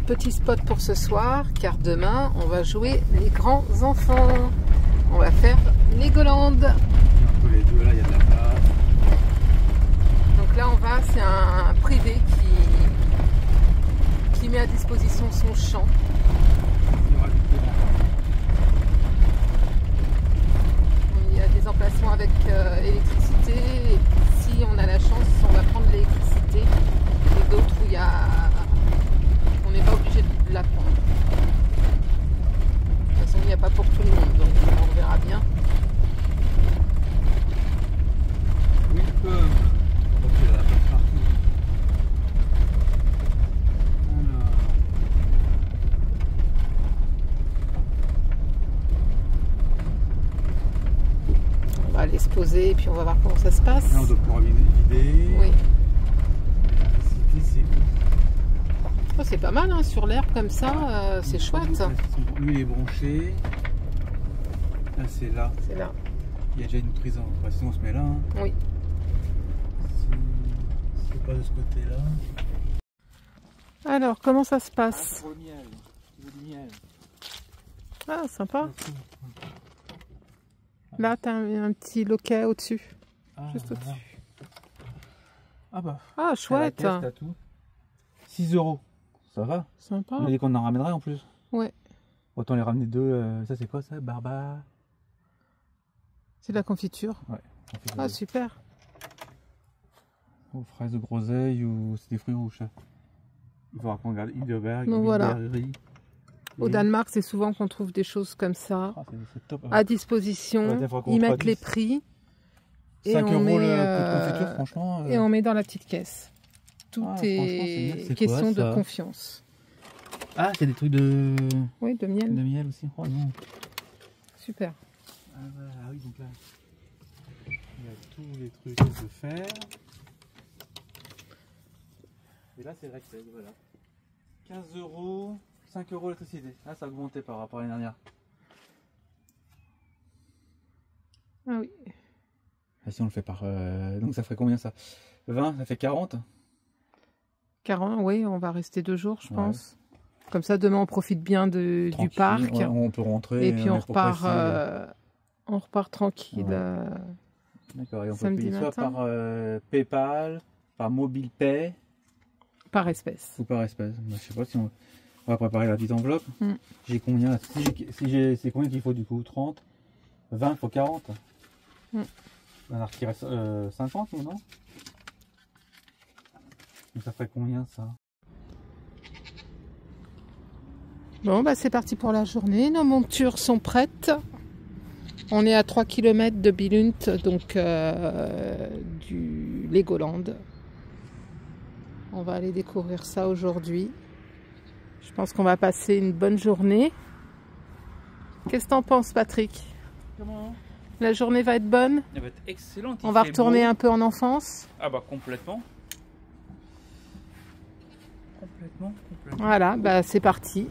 petit spot pour ce soir, car demain on va jouer les grands enfants. On va faire Legoland. Entre les deux là, il y a de la place. Donc là on va, c'est un privé qui met à disposition son champ. Il y aura du courant. Il y a des emplacements avec électricité. Et si on a la chance, on va prendre l'électricité. Et d'autres où il y a... on n'est pas obligé de la prendre. De toute façon, il n'y a pas pour tout le monde, donc on verra bien. Oui, il peut. Ok, il y a la place partout. Alors. On va aller se poser et puis on va voir comment ça se passe. Là, on doit pouvoir vider. Oui. L'électricité, c'est Oh, c'est pas mal, hein, sur l'herbe comme ça, c'est chouette. Lui, il est branché. Là, c'est là. C'est là. Il y a déjà une prise en. Enfin, sinon, on se met là. Hein. Oui. Si c'est pas de ce côté-là. Alors, comment ça se passe? Pour le miel. Tu veux du miel. Ah, sympa. Là, tu as un petit loquet au-dessus. Ah, Juste voilà. au-dessus. Ah bah. Ah, chouette. À la caisse, t'as tout. 6 €. Ça va. Sympa. On a dit qu'on en ramènerait en plus. Ouais. Autant les ramener deux. Ça, c'est quoi ça? Barba. C'est de la confiture. Ouais. Ah, super. Aux fraises de groseille ou c'est des fruits rouges. Il faudra qu'on regarde Heidelberg. Donc voilà. Au Et... Danemark, c'est souvent qu'on trouve des choses comme ça Ah, c'est top. à disposition. Ouais, faudra qu'on Ils mettent traduise. les prix. 5 on € met, le pot de confiture, franchement. Et on met dans la petite caisse. Tout Ah, franchement, c'est bien. C'est question quoi, ça de confiance. Ah, c'est des trucs de Oui, de miel. miel aussi. Oh non. Super. Ah, voilà. Ah oui, donc là, il y a tous les trucs qu'on peut faire. Et là, c'est la caisse, voilà. 15 €, 5 € l'électricité. Là, ça a augmenté par rapport à l'année dernière. Ah oui. Ah, si on le fait par... Donc ça ferait combien ça? 20, ça fait 40. 40, oui, on va rester 2 jours, je Ouais. pense. Comme ça, demain, on profite bien du Tranquille, parc. ouais, on peut rentrer. Et puis, on mais faut pas repart tranquille. Ouais. D'accord, et on peut samedi payer soit matin. par PayPal, par MobilePay Par espèce. ou par espèce. Bah, je sais pas si on va préparer la petite enveloppe. Mm. J'ai combien là? C'est combien qu'il faut du coup? 30? 20, il faut 40. Mm. On en a retiré 50 ou non? Donc ça ferait combien ça? Bon, bah c'est parti pour la journée. Nos montures sont prêtes. On est à 3 km de Billund, donc du Legoland. On va aller découvrir ça aujourd'hui. Je pense qu'on va passer une bonne journée. Qu'est-ce que t'en penses, Patrick? Comment? La journée va être bonne? Elle va être excellente. On va retourner un peu en enfance? Ah bah complètement. Complètement. Voilà, bah c'est parti.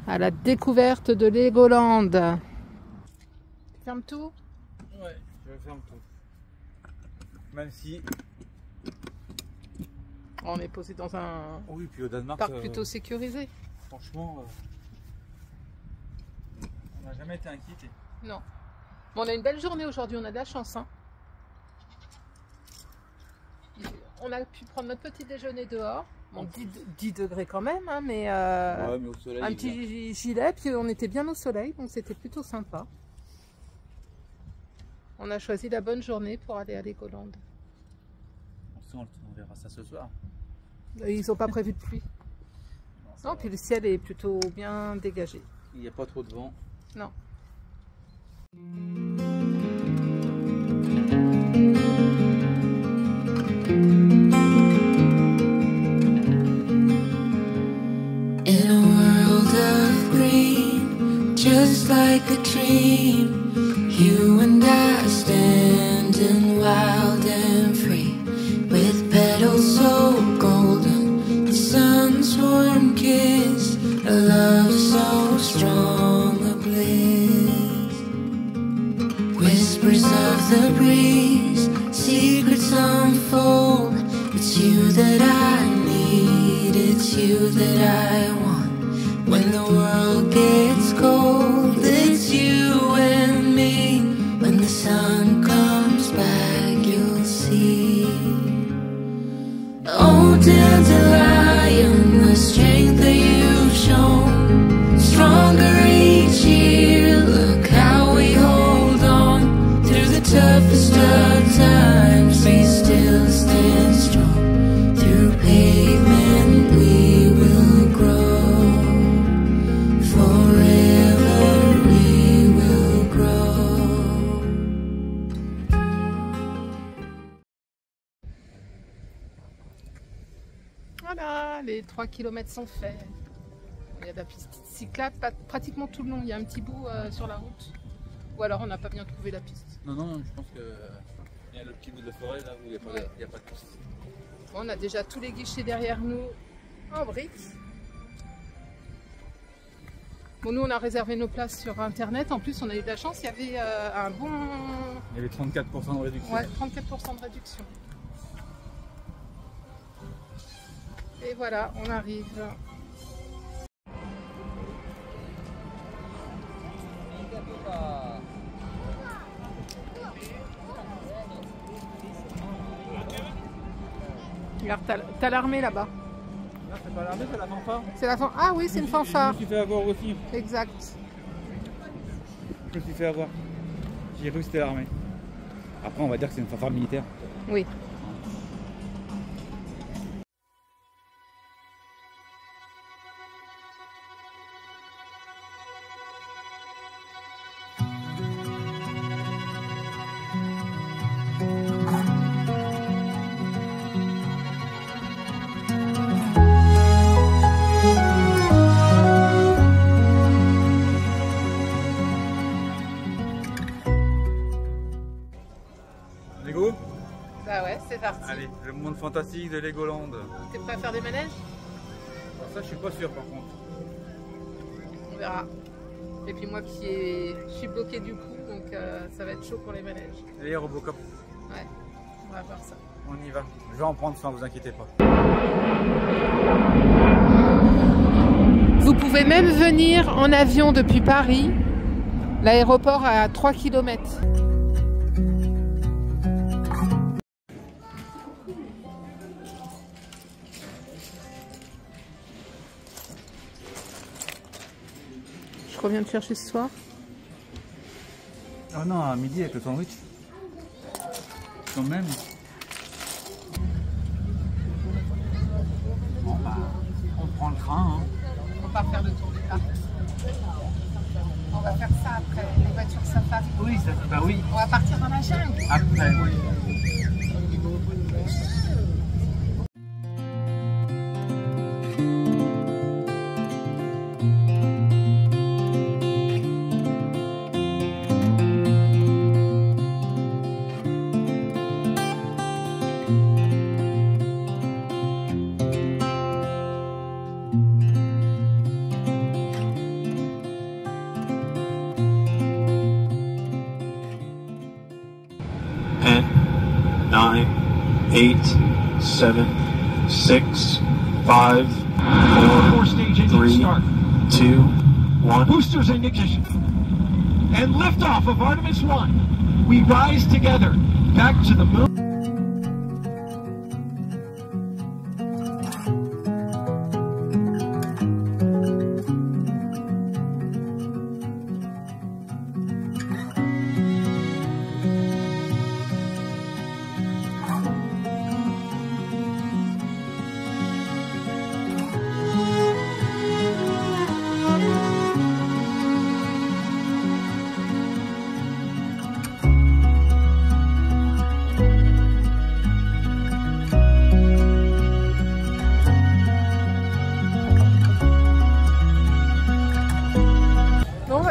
À la découverte de Legoland. Tu fermes tout? Ouais, je ferme tout. Même si... On est posé dans un Oui, puis au Danemark... parc plutôt sécurisé. Franchement... on n'a jamais été inquiété. Non. Bon, on a une belle journée aujourd'hui, on a de la chance. Hein. On a pu prendre notre petit déjeuner dehors. Bon, 10 degrés quand même, hein, mais, Ouais, mais au soleil, un petit gilet, puis on était bien au soleil, donc c'était plutôt sympa. On a choisi la bonne journée pour aller à Legoland. On verra ça ce soir. Ils n'ont pas prévu de pluie. Non, puis le ciel est plutôt bien dégagé. Il n'y a pas trop de vent. Non. In a world of green, just like a dream, you and I standing wild and free, with petals so golden, the sun's warm kiss, a love so strong, a bliss. Whispers of the breeze, secrets unfold. It's you that I need, it's you that I want. When the world gets cold, it's you and me. When the sun comes back, you'll see. Oh, dandelion, the strength that you've shown, stronger each year. Look how we hold on through the toughest of times. We still stand strong. Through pavement we will grow. Forever we will grow. Voilà, les 3 km sont faits. Il y a de la piste cyclable pratiquement tout le long. Il y a un petit bout sur la route. Ou alors on n'a pas bien trouvé la piste. Non, non, je pense qu'il y a le petit bout de forêt là où il n'y a, pas de piste. Bon, on a déjà tous les guichets derrière nous en briques. Bon, nous on a réservé nos places sur internet. En plus, on a eu de la chance, il y avait un bon. Il y avait 34% de réduction. Ouais, 34% de réduction. Et voilà, on arrive. Regarde, t'as l'armée là-bas. Non, c'est pas l'armée, c'est la fanfare. C'est la fanfare. Ah oui, c'est une fanfare. Je me suis fait avoir aussi. Exact. Je me suis fait avoir. J'ai cru que c'était l'armée. Après, on va dire que c'est une fanfare militaire. Oui. Lego ? Bah ouais, c'est parti. Allez, le monde fantastique de Legoland. T'es prêt à faire des manèges? Alors ça, je suis pas sûr par contre. On verra. Et puis moi je suis bloquée du coup, donc ça va être chaud pour les manèges. Allez, Robocop. Ouais, on va voir ça. On y va. Je vais en prendre soin, vous inquiétez pas. Vous pouvez même venir en avion depuis Paris. L'aéroport est à 3 km. Je reviens te chercher ce soir. Oh non, à midi avec le sandwich. Quand même. Bon bah, on prend le train. Hein. On va faire le tour du parc. On va faire ça après, les voitures safari. Oui, ça, bah oui. On va partir dans la jungle. Après, oui. Ten, 9, 8, 7, 6, 5, 4, Stage engine 3, start. 2, 1. Boosters in ignition. And liftoff of Artemis 1. We rise together back to the moon.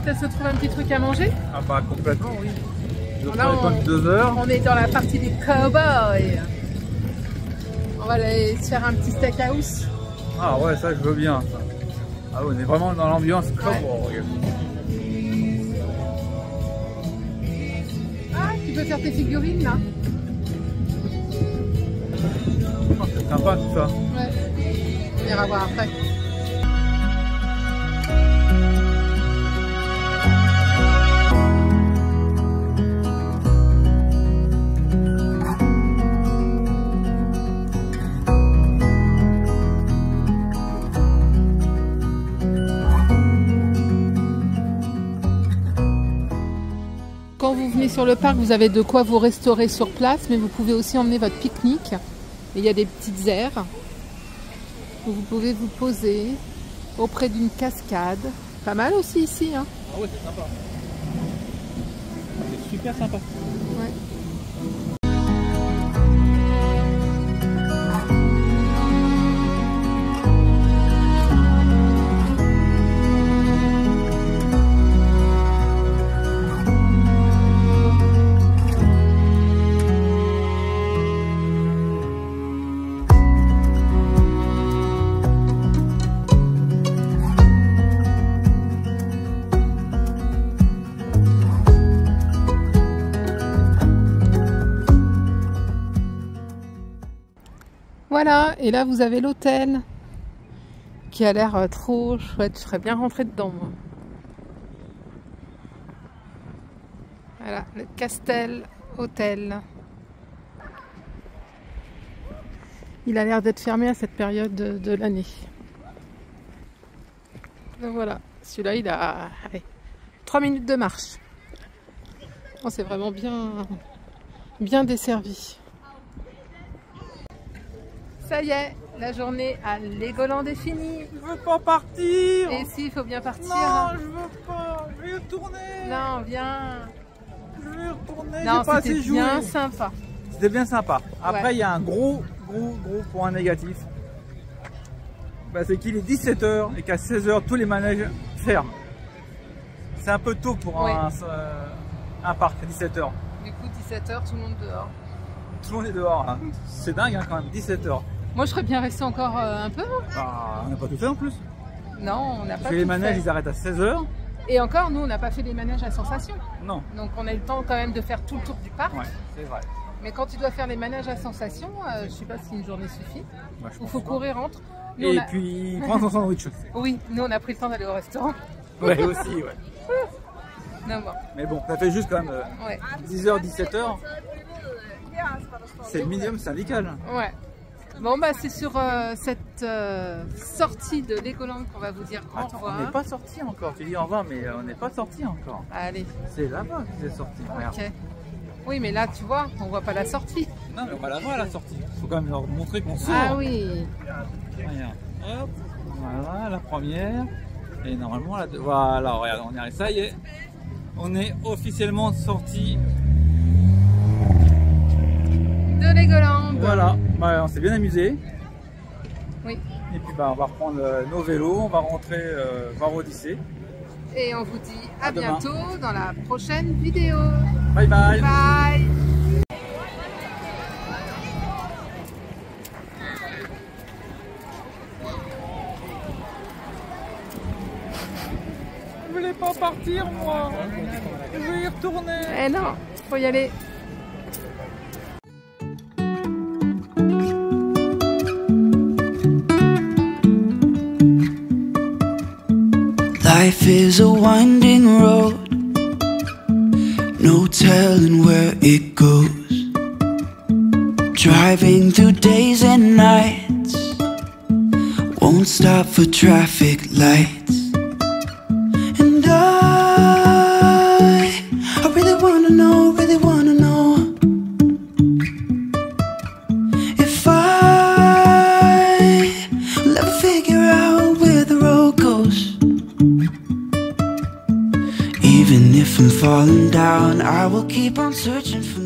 Peut-être se trouver un petit truc à manger. Ah bah complètement oui. Là, on est dans la partie des cowboys. On va aller se faire un petit steakhouse. Ah ouais, ça je veux bien. Ça. Ah ouais, on est vraiment dans l'ambiance cowboy. Ah, tu peux faire tes figurines là. Oh, c'est sympa tout ça. Ouais. On ira voir après. Quand vous venez sur le parc, vous avez de quoi vous restaurer sur place, mais vous pouvez aussi emmener votre pique-nique. Et il y a des petites aires où vous pouvez vous poser auprès d'une cascade. Pas mal aussi ici, hein. Ah ouais, c'est sympa. C'est super sympa. Ouais. Voilà, et là vous avez l'hôtel qui a l'air trop chouette. Je serais bien rentrée dedans, moi. Voilà, le Castel Hôtel. Il a l'air d'être fermé à cette période de l'année. Donc voilà, celui-là il a 3 minutes de marche. Oh, c'est vraiment bien desservi. Ça y est, la journée à Legoland est finie. Je veux pas partir. Et si, il faut bien partir. Non, je veux pas. Je vais y retourner. Non, viens. Je vais y retourner. Non, j'ai pas c'était assez joué. bien sympa. C'était bien sympa. Après, Ouais. il y a un gros point négatif. Bah, c'est qu'il est 17h et qu'à 16h, tous les manèges ferment. C'est un peu tôt pour Ouais. un parc à 17h. Du coup, 17h, tout le monde dehors. Tout le monde est dehors. Hein. C'est dingue hein, quand même, 17h. Moi, je serais bien restée encore un peu. Bah, on n'a pas tout fait en plus. Non, on n'a pas Parce que les tout manèges, fait. ils arrêtent à 16h. Et encore, nous, on n'a pas fait les manèges à sensation. Non. Donc, on a eu le temps quand même de faire tout le tour du parc. Ouais, c'est vrai. Mais quand tu dois faire les manèges à sensation, je sais pas si une journée suffit. Moi, je Il pense faut pas. courir entre. Nous, Et on a- puis, prends ton sandwich. Oui, nous, on a pris le temps d'aller au restaurant. Ouais, aussi, ouais. Non, bon. Mais bon, ça fait juste quand même Ouais. 10h, 17h. C'est le minimum syndical. Ouais. Bon, bah, c'est sur cette sortie de Legoland qu'on va vous dire au Attends, revoir. on n'est pas sorti encore. Tu dis au revoir, mais on n'est pas sorti encore. Allez, C'est là-bas que c'est sorti. Regarde. ok. Oui, mais là, tu vois, on voit pas la sortie. Non, mais on va la voir à la sortie. Il faut quand même leur montrer qu'on sort. Ah oui. Regarde. Hop. Voilà, la première. Et normalement, la deux. Voilà, regarde, on y arrive. Ça y est. On est officiellement sorti. De Legoland. Voilà. Bah, on s'est bien amusé. Oui. Et puis, bah, on va reprendre nos vélos. On va rentrer voir Odyssée. Et on vous dit à demain. bientôt dans la prochaine vidéo. Bye bye. Bye. Je voulais pas partir, moi. Je veux y retourner. Eh non, faut y aller. Life is a winding road, no telling where it goes. Driving through days and nights, won't stop for traffic lights. And I really wanna know if I will ever figure out where the road goes. Even if I'm falling down, I will keep on searching for